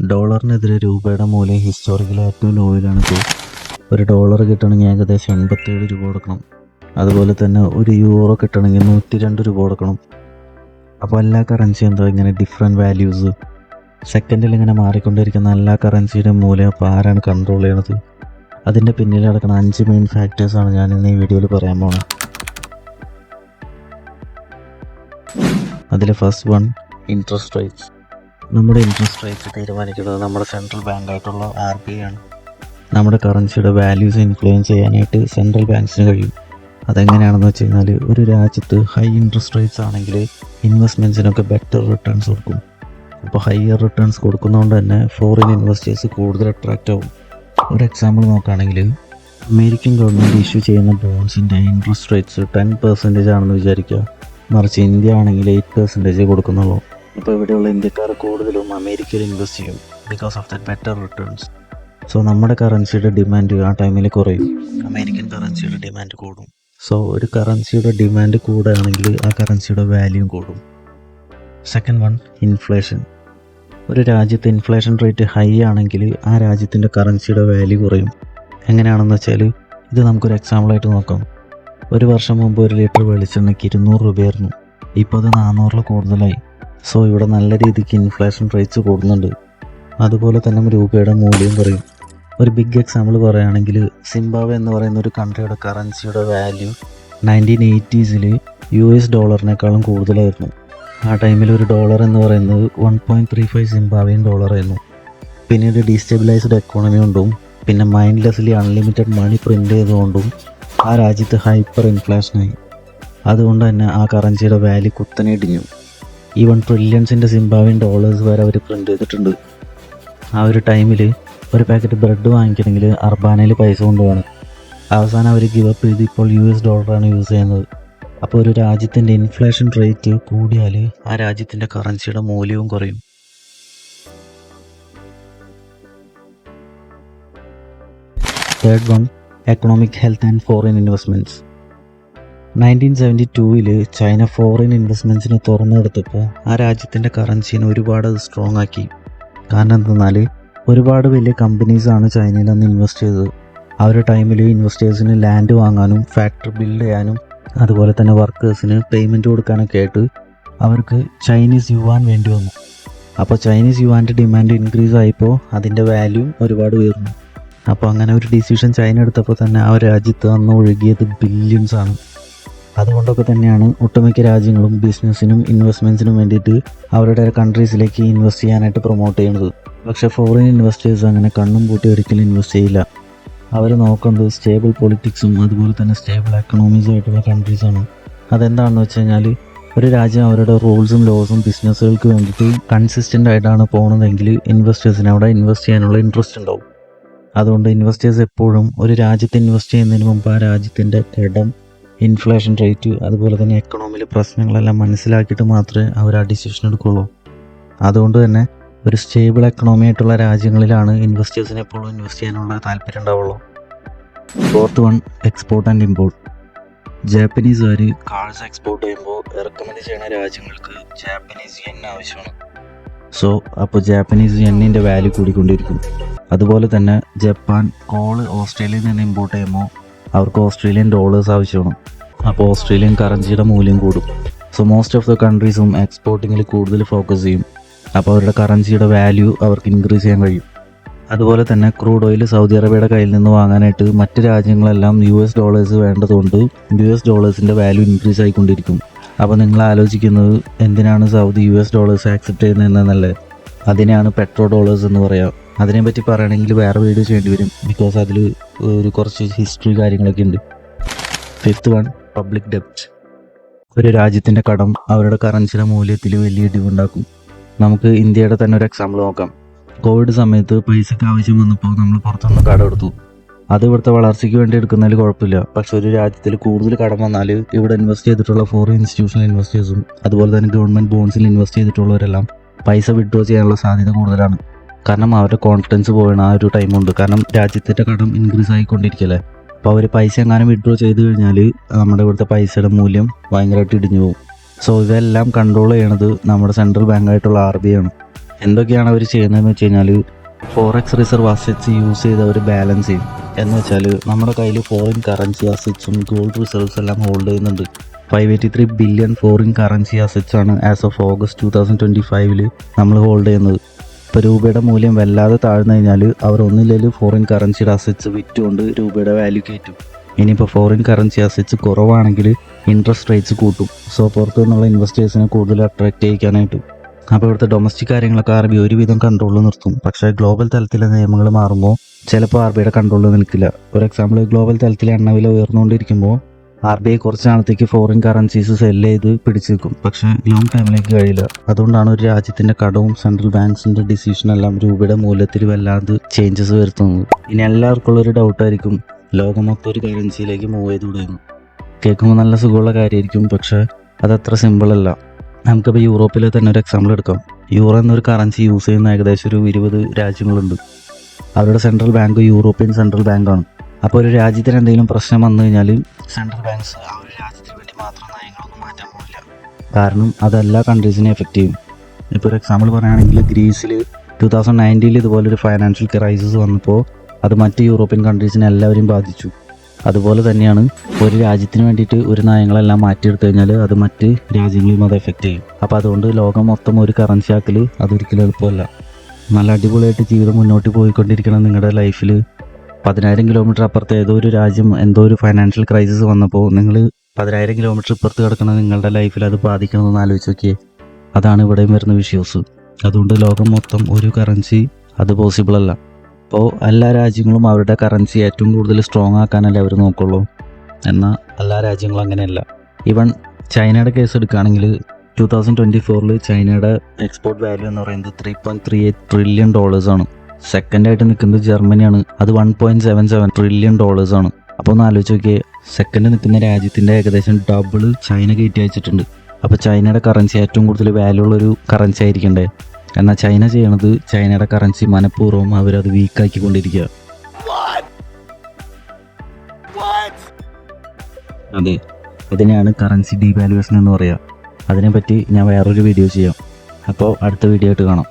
ഡോളറിനെതിരെ രൂപയുടെ മൂല്യം ഹിസ്റ്റോറിക്കലി ഏറ്റവും ലോയിലാണിപ്പോൾ. ഒരു ഡോളർ കിട്ടണമെങ്കിൽ ഏകദേശം 87 രൂപ കൊടുക്കണം. അതുപോലെ തന്നെ ഒരു യൂറോ കിട്ടണമെങ്കിൽ 102 രൂപ കൊടുക്കണം. അപ്പോൾ എല്ലാ കറൻസിയും എന്താ ഇങ്ങനെ ഡിഫറെൻറ്റ് വാല്യൂസ് സെക്കൻഡിൽ ഇങ്ങനെ മാറിക്കൊണ്ടിരിക്കുന്ന എല്ലാ കറൻസിയുടെ മൂല്യം അപ്പോൾ ആരാണ് കൺട്രോൾ ചെയ്യണത്? അതിൻ്റെ പിന്നിൽ നടക്കുന്ന 5 മെയിൻ ഫാക്ടേഴ്സാണ് ഞാൻ ഇന്ന് ഈ വീഡിയോയിൽ പറയാൻ പോകുന്നത്. അതിൽ ഫസ്റ്റ് വൺ, ഇൻട്രസ്റ്റ് റേറ്റ്സ്. നമ്മുടെ ഇൻട്രസ്റ്റ് റേറ്റ്സ് തീരുമാനിക്കുന്നത് നമ്മുടെ സെൻട്രൽ ബാങ്കായിട്ടുള്ള RBI ആണ്. നമ്മുടെ കറൻസിയുടെ വാല്യൂസ് ഇൻഫ്ലുവൻസ് ചെയ്യാനായിട്ട് സെൻട്രൽ ബാങ്ക്സിന് കഴിയും. അതെങ്ങനെയാണെന്ന് വെച്ച് കഴിഞ്ഞാൽ, ഒരു രാജ്യത്ത് ഹൈ ഇൻട്രസ്റ്റ് റേറ്റ്സ് ആണെങ്കിൽ ഇൻവെസ്റ്റ്മെൻറ്റ്സിനൊക്കെ ബെറ്റർ റിട്ടേൺസ് കൊടുക്കും. അപ്പോൾ ഹയർ റിട്ടേൺസ് കൊടുക്കുന്നതുകൊണ്ട് തന്നെ ഫോറിൻ ഇൻവെസ്റ്റേഴ്സ് കൂടുതൽ അട്രാക്റ്റ് ആവും. ഒരു എക്സാമ്പിൾ നോക്കുകയാണെങ്കിൽ, അമേരിക്കൻ ഗവൺമെൻറ് ഇഷ്യൂ ചെയ്യുന്ന ബോൺസിൻ്റെ ഇൻട്രസ്റ്റ് റേറ്റ്സ് 10% ആണെന്ന് വിചാരിക്കുക. മറിച്ച് ഇന്ത്യ ആണെങ്കിൽ 8% കൊടുക്കുന്നുള്ളൂ. ഇപ്പോൾ ഇവിടെയുള്ള ഇന്ത്യക്കാർ കൂടുതലും അമേരിക്കയിൽ ഇൻവെസ്റ്റ് ചെയ്യും because of that better returns. So നമ്മുടെ കറൻസിയുടെ ഡിമാൻഡ് ആ ടൈമിൽ കുറയും, അമേരിക്കൻ കറൻസിയുടെ ഡിമാൻഡ് കൂടും. സോ ഒരു കറൻസിയുടെ ഡിമാൻഡ് കൂടുകയാണെങ്കിൽ ആ കറൻസിയുടെ വാല്യൂ കൂടും. Second one, inflation. ഒരു രാജ്യത്ത് ഇൻഫ്ലേഷൻ റേറ്റ് ഹൈ ആണെങ്കിൽ ആ രാജ്യത്തിൻ്റെ കറൻസിയുടെ വാല്യൂ കുറയും. എങ്ങനെയാണെന്ന് വെച്ചാൽ, ഇത് നമുക്കൊരു എക്സാമ്പിളായിട്ട് നോക്കാം. ഒരു വർഷം മുമ്പ് 1 ലിറ്റർ വെളിച്ചെണ്ണയ്ക്ക് 200 രൂപയായിരുന്നു. ഇപ്പോൾ അത് 400 കൂടുതലായി. സോ ഇവിടെ നല്ല രീതിക്ക് ഇൻഫ്ലേഷൻ റേറ്റ്സ് കൂടുന്നുണ്ട്. അതുപോലെ തന്നെ രൂപയുടെ മൂല്യം കുറയും. ഒരു ബിഗ് എക്സാമ്പിൾ പറയുകയാണെങ്കിൽ, സിംബാബ്വെ എന്ന് പറയുന്ന ഒരു കൺട്രിയുടെ കറൻസിയുടെ വാല്യൂ 1980s US ഡോളറിനേക്കാളും കൂടുതലായിരുന്നു. ആ ടൈമിൽ ഒരു ഡോളർ എന്ന് പറയുന്നത് 1.35 സിംബാബ്വേൻ ഡോളറായിരുന്നു. പിന്നീട് ഡീസ്റ്റെബിലൈസ്ഡ് എക്കോണമി കൊണ്ടും പിന്നെ മൈൻഡ്ലെസ്ലി അൺലിമിറ്റഡ് മണി പ്രിൻ്റ് ചെയ്തുകൊണ്ടും ആ രാജ്യത്ത് ഹൈപ്പർ ഇൻഫ്ലേഷനായി. അതുകൊണ്ട് തന്നെ ആ കറൻസിയുടെ വാല്യൂ കുത്തനെ ഇടിഞ്ഞു. ഈവൻ ട്രില്യൺസിൻ്റെ സിംബാബ്വേൻ ഡോളേഴ്സ് വരെ അവർ പ്രിൻ്റ് ചെയ്തിട്ടുണ്ട്. ആ ഒരു ടൈമിൽ ഒരു പാക്കറ്റ് ബ്രെഡ് വാങ്ങിക്കണമെങ്കിൽ അർബാനയിൽ പൈസ കൊണ്ടുപോകണം. അവസാനം അവർ ഗിവപ്പ് ചെയ്ത് ഇപ്പോൾ US ഡോളറാണ് യൂസ് ചെയ്യുന്നത്. അപ്പോൾ ഒരു രാജ്യത്തിൻ്റെ ഇൻഫ്ലേഷൻ റേറ്റ് കൂടിയാൽ ആ രാജ്യത്തിൻ്റെ കറൻസിയുടെ മൂല്യവും കുറയും. Third one, economic health and foreign investments. 1972 China foreign ഇൻവെസ്റ്റ്മെൻറ്റ്സിന് തുറന്നെടുത്തപ്പോൾ ആ രാജ്യത്തിൻ്റെ കറൻസിനെ ഒരുപാട് സ്ട്രോങ് ആക്കി. കാരണം എന്തെന്നാൽ, ഒരുപാട് വലിയ കമ്പനീസാണ് ചൈനയിൽ അന്ന് ഇൻവെസ്റ്റ് ചെയ്തത്. ആ ഒരു ടൈമിൽ ഇൻവെസ്റ്റേഴ്സിന് ലാൻഡ് വാങ്ങാനും ഫാക്ടറി ബിൽഡ് ചെയ്യാനും അതുപോലെ തന്നെ വർക്കേഴ്സിന് പേയ്മെൻറ്റ് കൊടുക്കാനൊക്കെ ആയിട്ട് അവർക്ക് ചൈനീസ് യുവാൻ വേണ്ടി വന്നു. അപ്പോൾ ചൈനീസ് യുവാൻ്റെ ഡിമാൻഡ് ഇൻക്രീസ് ആയപ്പോൾ അതിൻ്റെ വാല്യൂ ഒരുപാട് ഉയർന്നു. അപ്പോൾ അങ്ങനെ ഒരു ഡിസിഷൻ ചൈന എടുത്തപ്പോൾ തന്നെ ആ രാജ്യത്ത് അന്ന് ഒഴുകിയത് ബില്യൺസ് ആണ്. അതുകൊണ്ടൊക്കെ തന്നെയാണ് ഒട്ടുമിക്ക രാജ്യങ്ങളും ബിസിനസ്സിനും ഇൻവെസ്റ്റ്മെൻറ്റ്സിനും വേണ്ടിയിട്ട് അവരുടെ കൺട്രീസിലേക്ക് ഇൻവെസ്റ്റ് ചെയ്യാനായിട്ട് പ്രൊമോട്ട് ചെയ്യുന്നത്. പക്ഷേ ഫോറിൻ ഇൻവെസ്റ്റേഴ്സ് അങ്ങനെ കണ്ണും പൂട്ടി ഒരിക്കലും ഇൻവെസ്റ്റ് ചെയ്യില്ല. അവർ നോക്കുന്നത് സ്റ്റേബിൾ പൊളിറ്റിക്സും അതുപോലെ തന്നെ സ്റ്റേബിൾ എക്കണോമീസും ആയിട്ടുള്ള കൺട്രീസാണ്. അതെന്താണെന്ന് വെച്ച് കഴിഞ്ഞാൽ, ഒരു രാജ്യം അവരുടെ റൂൾസും ലോസും ബിസിനസ്സുകൾക്ക് വേണ്ടിയിട്ട് കൺസിസ്റ്റൻ്റ് ആയിട്ടാണ് പോകുന്നതെങ്കിൽ ഇൻവെസ്റ്റേഴ്സിന് അവിടെ ഇൻവെസ്റ്റ് ചെയ്യാനുള്ള ഇൻട്രസ്റ്റ് ഉണ്ടാവും. അതുകൊണ്ട് ഇൻവെസ്റ്റേഴ്സ് എപ്പോഴും ഒരു രാജ്യത്ത് ഇൻവെസ്റ്റ് ചെയ്യുന്നതിന് മുമ്പ് ആ രാജ്യത്തിൻ്റെ കടം, ഇൻഫ്ലേഷൻ റേറ്റ് അതുപോലെ തന്നെ എക്കണോമിയിലെ പ്രശ്നങ്ങളെല്ലാം മനസ്സിലാക്കിയിട്ട് മാത്രമേ അവർ ആ ഡിസിഷൻ എടുക്കുകയുള്ളൂ. അതുകൊണ്ട് തന്നെ ഒരു സ്റ്റേബിൾ എക്കണോമി ആയിട്ടുള്ള രാജ്യങ്ങളിലാണ് ഇൻവെസ്റ്റേഴ്സിന് എപ്പോഴും ഇൻവെസ്റ്റ് ചെയ്യാനുള്ള താല്പര്യം ഉണ്ടാവുള്ളൂ. Fourth one, export and import. ജാപ്പനീസുകാർ കാർസ് എക്സ്പോർട്ട് ചെയ്യുമ്പോൾ റെക്കമെൻഡ് ചെയ്യുന്ന രാജ്യങ്ങൾക്ക് ജാപ്പനീസ് യെൻ ആവശ്യമാണ്. സോ അപ്പോൾ ജാപ്പനീസ് യെന്നിൻ്റെ വാല്യൂ കൂടിക്കൊണ്ടിരിക്കും. അതുപോലെ തന്നെ ജപ്പാൻ കോള് ഓസ്ട്രേലിയയിൽ നിന്ന് ഇമ്പോർട്ട് ചെയ്യുമ്പോൾ അവർക്ക് ഓസ്ട്രേലിയൻ ഡോളേഴ്സ് ആവശ്യമാണ്. അപ്പോൾ ഓസ്ട്രേലിയൻ കറൻസിയുടെ മൂല്യം കൂടും. സോ മോസ്റ്റ് ഓഫ് ദ കൺട്രീസും എക്സ്പോർട്ടിങ്ങിൽ കൂടുതൽ ഫോക്കസ് ചെയ്യും. അപ്പോൾ അവരുടെ കറൻസിയുടെ വാല്യൂ അവർക്ക് ഇൻക്രീസ് ചെയ്യാൻ കഴിയും. അതുപോലെ തന്നെ ക്രൂഡ് ഓയിൽ സൗദി അറേബ്യയുടെ കയ്യിൽ നിന്ന് വാങ്ങാനായിട്ട് മറ്റ് രാജ്യങ്ങളെല്ലാം US ഡോളേഴ്സ് വേണ്ടതുകൊണ്ട് US ഡോളേഴ്സിൻ്റെ വാല്യൂ ഇൻക്രീസ് ആയിക്കൊണ്ടിരിക്കും. അപ്പോൾ നിങ്ങൾ ആലോചിക്കുന്നത്, എന്തിനാണ് സൗദി US ഡോളേഴ്സ് ആക്സെപ്റ്റ് ചെയ്യുന്നതെന്നല്ലേ? അതിനെയാണ് പെട്രോ ഡോളേഴ്സ് എന്ന് പറയുക. അതിനെപ്പറ്റി പറയുകയാണെങ്കിൽ വേറെ വീഡിയോ ചെയ്യേണ്ടി വരും, ബിക്കോസ് അതിൽ ഒരു കുറച്ച് ഹിസ്റ്ററി കാര്യങ്ങളൊക്കെ ഉണ്ട്. ഫിഫ്ത്ത് വൺ, പബ്ലിക് ഡെപ്റ്റ്. ഒരു രാജ്യത്തിൻ്റെ കടം അവരുടെ കറൻസിയുടെ മൂല്യത്തിൽ വലിയ ഇടിവുണ്ടാക്കും. നമുക്ക് ഇന്ത്യയുടെ തന്നെ ഒരു എക്സാമ്പിൾ നോക്കാം. കോവിഡ് സമയത്ത് പൈസയ്ക്ക് ആവശ്യം വന്നപ്പോൾ നമ്മൾ പുറത്തുനിന്ന് കടം എടുത്തു. അത് ഇവിടുത്തെ വളർച്ചയ്ക്ക് വേണ്ടി എടുക്കുന്നതിൽ കുഴപ്പമില്ല. പക്ഷെ ഒരു രാജ്യത്തിൽ കൂടുതൽ കടം വന്നാൽ ഇവിടെ ഇൻവെസ്റ്റ് ചെയ്തിട്ടുള്ള ഫോറിൻ ഇൻസ്റ്റിറ്റ്യൂഷണൽ ഇൻവെസ്റ്റേഴ്സും അതുപോലെ തന്നെ ഗവൺമെൻറ് ബോൺസിൽ ഇൻവെസ്റ്റ് ചെയ്തിട്ടുള്ളവരെല്ലാം പൈസ വിഡ്രോ ചെയ്യാനുള്ള സാധ്യത കൂടുതലാണ്. കാരണം അവരുടെ കോൺഫിഡൻസ് പോകണ ആ ഒരു ടൈമുണ്ട്. കാരണം രാജ്യത്തിൻ്റെ കടം ഇൻക്രീസ് ആയിക്കൊണ്ടിരിക്കല്ലേ. അപ്പോൾ അവർ പൈസ എങ്ങാനും വിഡ്രോ ചെയ്ത് കഴിഞ്ഞാൽ നമ്മുടെ ഇവിടുത്തെ പൈസയുടെ മൂല്യം ഭയങ്കരമായിട്ട് ഇടിഞ്ഞു പോകും. സോ ഇതെല്ലാം കൺട്രോൾ ചെയ്യണത് നമ്മുടെ സെൻട്രൽ ബാങ്കായിട്ടുള്ള RBI ആണ്. എന്തൊക്കെയാണ് അവർ ചെയ്യുന്നതെന്ന് വെച്ച് കഴിഞ്ഞാൽ ഫോറക്സ് റിസർവ് അസറ്റ്സ് യൂസ് ചെയ്ത് അവർ ബാലൻസ് ചെയ്യും. എന്ന് വെച്ചാൽ നമ്മുടെ കയ്യിൽ ഫോറിൻ കറൻസി അസറ്റ്സും ഗോൾഡ് റിസർവ്സ് എല്ലാം ഹോൾഡ് ചെയ്യുന്നുണ്ട്. 583 ബില്യൺ ഫോറിൻ കറൻസി അസറ്റ്സ് ആണ് ആസ് ഓഫ് ഓഗസ്റ്റ് 2025 നമ്മൾ ഹോൾഡ് ചെയ്യുന്നത്. ഇപ്പോൾ രൂപയുടെ മൂല്യം വല്ലാതെ താഴ്ന്നു കഴിഞ്ഞാൽ അവർ ഒന്നില്ലെങ്കിൽ ഫോറിൻ കറൻസിയുടെ അസറ്റ്സ് വിറ്റുകൊണ്ട് രൂപയുടെ വാല്യൂ കയറ്റും. ഇനിയിപ്പോൾ ഫോറിൻ കറൻസി അസറ്റ്സ് കുറവാണെങ്കിൽ ഇൻട്രസ്റ്റ് റേറ്റ്സ് കൂട്ടും. സോ പുറത്തു നിന്നുള്ള ഇൻവെസ്റ്റേഴ്സിനെ കൂടുതൽ അട്രാക്റ്റ് ചെയ്യിക്കാനായിട്ട്. അപ്പോൾ ഇവിടുത്തെ ഡൊമസ്റ്റിക് കാര്യങ്ങളൊക്കെ RBI ഒരുവിധം കൺട്രോളിൽ നിർത്തും. പക്ഷേ ഗ്ലോബൽ തലത്തിലെ നിയമങ്ങൾ മാറുമ്പോൾ ചിലപ്പോൾ RBIയുടെ കൺട്രോളിൽ നിൽക്കില്ല. ഫോർ എക്സാമ്പിൾ, ഗ്ലോബൽ തലത്തിൽ എണ്ണവില ഉയർന്നുകൊണ്ടിരിക്കുമ്പോൾ RBI കുറച്ച് നാളത്തേക്ക് ഫോറിൻ കറൻസീസ് സെല്ല് ചെയ്ത് പിടിച്ചു നിൽക്കും. പക്ഷേ ലോങ് ടൈമിലേക്ക് കഴിയില്ല. അതുകൊണ്ടാണ് ഒരു രാജ്യത്തിൻ്റെ കടവും സെൻട്രൽ ബാങ്ക്സിൻ്റെ ഡിസിഷനെല്ലാം രൂപയുടെ മൂല്യത്തിൽ വല്ലാതെ ചേഞ്ചസ് വരുത്തുന്നത്. ഇനി എല്ലാവർക്കും ഉള്ളൊരു ഡൗട്ടായിരിക്കും, ലോകം മൊത്തം ഒരു കറൻസിയിലേക്ക് മൂവ് ചെയ്ത് തുടങ്ങും. കേൾക്കുമ്പോൾ നല്ല സുഖമുള്ള കാര്യമായിരിക്കും, പക്ഷേ അതത്ര സിമ്പിളല്ല. നമുക്കിപ്പോൾ യൂറോപ്പിൽ തന്നെ ഒരു എക്സാമ്പിൾ എടുക്കാം. യൂറോ എന്നൊരു കറൻസി യൂസ് ചെയ്യുന്ന ഏകദേശം ഒരു 20 രാജ്യങ്ങളുണ്ട്. അവരുടെ സെൻട്രൽ ബാങ്ക് യൂറോപ്യൻ സെൻട്രൽ ബാങ്കാണ്. അപ്പോൾ ഒരു രാജ്യത്തിന് എന്തെങ്കിലും പ്രശ്നം വന്നു കഴിഞ്ഞാൽ സെൻട്രൽ ബാങ്ക്സ് ആ ഒരു രാജ്യത്തിന് വേണ്ടി മാത്രം നയങ്ങളൊന്നും മാറ്റാൻ പോകില്ല. കാരണം അതെല്ലാ കൺട്രീസിനെ എഫക്റ്റ് ചെയ്യും. ഇപ്പോൾ ഒരു എക്സാമ്പിൾ പറയുകയാണെങ്കിൽ ഗ്രീസിൽ 2019 ഇതുപോലൊരു ഫൈനാൻഷ്യൽ ക്രൈസിസ് വന്നപ്പോൾ അത് മറ്റ് യൂറോപ്യൻ കൺട്രീസിനെ എല്ലാവരെയും ബാധിച്ചു. അതുപോലെ തന്നെയാണ് ഒരു രാജ്യത്തിന് വേണ്ടിയിട്ട് ഒരു നയങ്ങളെല്ലാം മാറ്റിയെടുത്തു കഴിഞ്ഞാൽ അത് മറ്റ് രാജ്യങ്ങളെയും അത് എഫക്റ്റ് ചെയ്യും. അപ്പോൾ അതുകൊണ്ട് ലോകം മൊത്തം ഒരു കറൻസി ആക്കൽ അതൊരിക്കലും എളുപ്പമല്ല. നല്ല അടിപൊളിയായിട്ട് ജീവിതം മുന്നോട്ട് പോയിക്കൊണ്ടിരിക്കണം. നിങ്ങളുടെ ലൈഫിൽ 10,000 കിലോമീറ്റർ അപ്പുറത്ത് ഏതോ ഒരു രാജ്യം എന്തോ ഒരു ഫൈനാൻഷ്യൽ ക്രൈസിസ് വന്നപ്പോൾ നിങ്ങൾ 10,000 കിലോമീറ്റർ ഇപ്പുറത്ത് കിടക്കുന്ന നിങ്ങളുടെ ലൈഫിൽ അത് ബാധിക്കണമെന്ന് ആലോചിച്ച് നോക്കിയേ. അതാണ് ഇവിടെയും വരുന്ന വിഷ്യൂസ്. അതുകൊണ്ട് ലോകം മൊത്തം ഒരു കറൻസി അത് പോസിബിൾ അല്ല. അപ്പോൾ എല്ലാ രാജ്യങ്ങളും അവരുടെ കറൻസി ഏറ്റവും കൂടുതൽ സ്ട്രോങ് ആക്കാനല്ലേ അവർ നോക്കുള്ളൂ. എന്നാൽ എല്ലാ രാജ്യങ്ങളും അങ്ങനെയല്ല. ഈവൻ ചൈനയുടെ കേസ് എടുക്കുകയാണെങ്കിൽ 2024 ചൈനയുടെ എക്സ്പോർട്ട് വാല്യൂ എന്ന് പറയുന്നത് $3.38 ട്രില്യൺ ആണ്. സെക്കൻഡായിട്ട് നിൽക്കുന്നത് ജർമ്മനിയാണ്, അത് $1.77 ട്രില്യൺ ആണ്. അപ്പോൾ ഒന്ന് ആലോചിച്ച് നോക്കിയേ, സെക്കൻഡ് നിൽക്കുന്ന രാജ്യത്തിൻ്റെ ഏകദേശം ഡബിൾ ചൈന കയറ്റി അയച്ചിട്ടുണ്ട്. അപ്പോൾ ചൈനയുടെ കറൻസി ഏറ്റവും കൂടുതൽ വാല്യൂ ഉള്ളൊരു കറൻസി ആയിരിക്കണ്ടേ. എന്നാൽ ചൈന ചെയ്യണത് ചൈനയുടെ കറൻസി മനഃപൂർവ്വം അവരത് വീക്കാക്കിക്കൊണ്ടിരിക്കുക. അതെ, ഇതിനെയാണ് കറൻസി ഡീവാലുവേഷൻ എന്ന് പറയുക. അതിനെപ്പറ്റി ഞാൻ വേറൊരു വീഡിയോ ചെയ്യാം. അപ്പോൾ അടുത്ത വീഡിയോ ആയിട്ട് കാണാം.